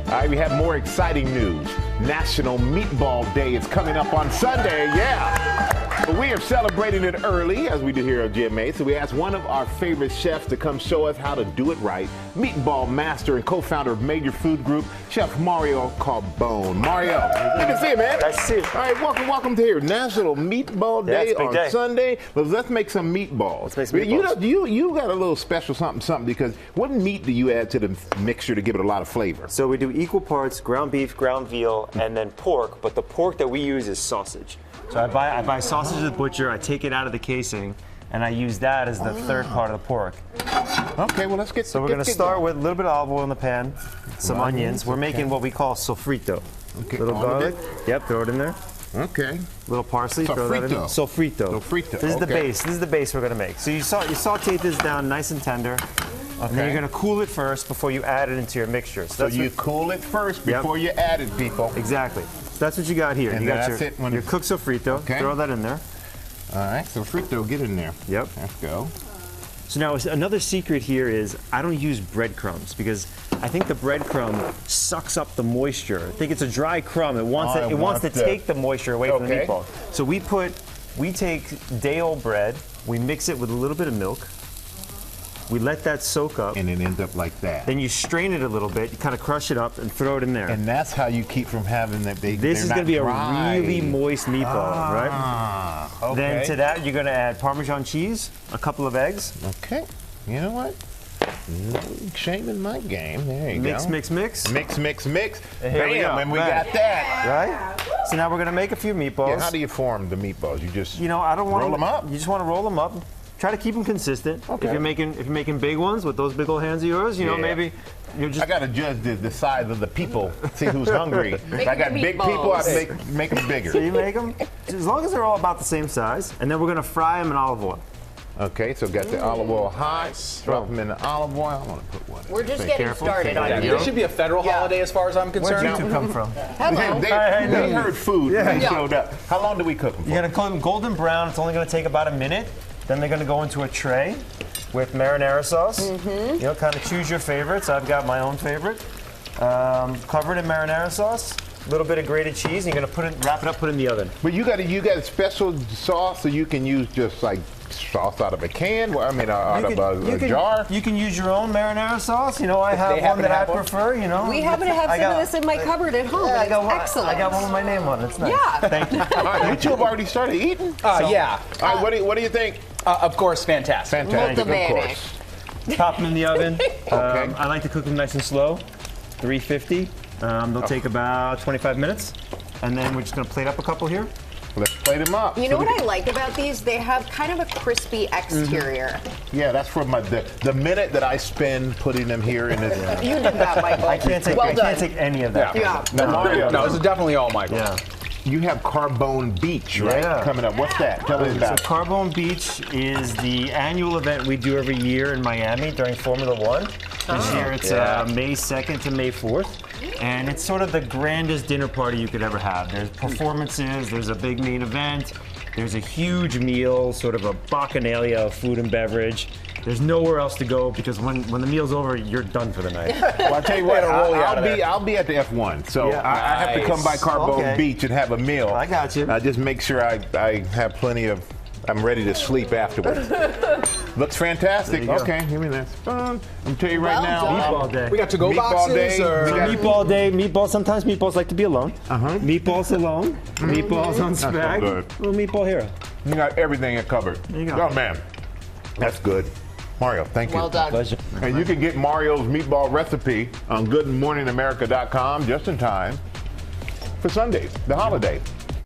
All right, we have more exciting news. National Meatball Day is coming up on Sunday, yeah. But we are celebrating it early, as we do here at GMA. So we asked one of our favorite chefs to come show us how to do it right. Meatball master and co-founder of Major Food Group, Chef Mario Carbone. Mario, good to see you, man. Nice to see you. All right, welcome to here. National Meatball Day on Sunday. Well, let's make some meatballs. Let's make some meatballs. You got a little special something because what meat do you add to the mixture to give it a lot of flavor? So we do equal parts ground beef, ground veal, and then pork, but the pork that we use is sausage. So I buy sausage at the butcher, I take it out of the casing, and I use that as the third part of the pork. Okay, well, let's get So we're going to start with a little bit of olive oil in the pan, some onions. We're making what we call sofrito. Okay, little garlic. Yep, throw it in there. Okay. Little parsley, throw that in. Sofrito. Sofrito. This is the base. This is the base we're going to make. So you saute this down nice and tender. Okay. And then you're going to cool it first before you add it into your mixture. So you cool it first before you add it, people. Exactly. That's what you got here. And you got that's your cooked sofrito. Okay. Throw that in there. All right, sofrito, get in there. Yep. Let's go. So now another secret here is I don't use breadcrumbs because I think the breadcrumb sucks up the moisture. I think it's a dry crumb. It wants to take the moisture away from the meatball. So we take day-old bread, we mix it with a little bit of milk. We let that soak up. And it ends up like that. Then you strain it a little bit, you kind of crush it up and throw it in there. And that's how you keep from having that. This is going to be a really moist meatball, right? Okay. Then to that, you're going to add Parmesan cheese, a couple of eggs. Okay. You know what? No shame in my game. There you go. Mix. Mix. Bam, and we got that. Right? So now we're going to make a few meatballs. Yeah, how do you form the meatballs? You just roll them up? You just want to roll them up. Try to keep them consistent. Okay. If you're making big ones with those big old hands of yours, maybe you're just. I gotta judge the size of the people, see who's hungry. If I got big people, I make them bigger. So you make them as long as they're all about the same size, and then we're gonna fry them in olive oil. Okay, so got the olive oil hot, drop them in the olive oil. I want to put one. We're just getting started on it. This should be a federal holiday as far as I'm concerned. Where'd you two come from? Hello. They heard food and they showed up. How long do we cook them for? You're gonna cook them golden brown. It's only gonna take about a minute. Then they're going to go into a tray with marinara sauce. Kind of choose your favorites. I've got my own favorite. Covered in marinara sauce. A little bit of grated cheese. And you're going to wrap it up, put it in the oven. But you got a special sauce, so you can use just like sauce out of a can. Well, I mean, out of a jar. You can use your own marinara sauce. I have one that I prefer. We happen to have some of this in my cupboard at home. Yeah, Excellent. I got one with my name on it. It's nice. Yeah. Thank you. All right, you two have already started eating. Yeah. All right, what do you think? Of course, fantastic. Fantastic, Molto of course. Pop them in the oven. Okay. I like to cook them nice and slow, 350. They'll take about 25 minutes. And then we're just going to plate up a couple here. Let's plate them up. You know what I like about these? They have kind of a crispy exterior. Yeah, that's for the minute that I spend putting them here in this. You did that, Michael. I can't take any of that. Yeah. Now, Mario, No, this is definitely all Michael. Yeah. you have Carbone Beach, right? Yeah. Coming up. What's that? Tell us about it. So Carbone Beach is the annual event we do every year in Miami during Formula One. This year it's May 2nd to May 4th. And it's sort of the grandest dinner party you could ever have. There's performances, there's a big main event, there's a huge meal, sort of a bacchanalia of food and beverage. There's nowhere else to go because when the meal's over, you're done for the night. Well, I'll tell you what, I'll be at the F1, so Yeah. I have to come by Carbone Beach and have a meal. I got you. Just make sure I have plenty of, I'm ready to sleep afterwards. Looks fantastic. Okay, give me that. I'm gonna tell you right now. Meatball day. We got to-go boxes, day. or- Meatball day. Sometimes meatballs like to be alone. Meatballs alone. Meatballs on spag. good. Little meatball hero. You got everything covered. There you go. Oh man, that's good. Mario, thank you. Well done. Pleasure. And you can get Mario's meatball recipe on GoodMorningAmerica.com just in time for Sunday, the holiday.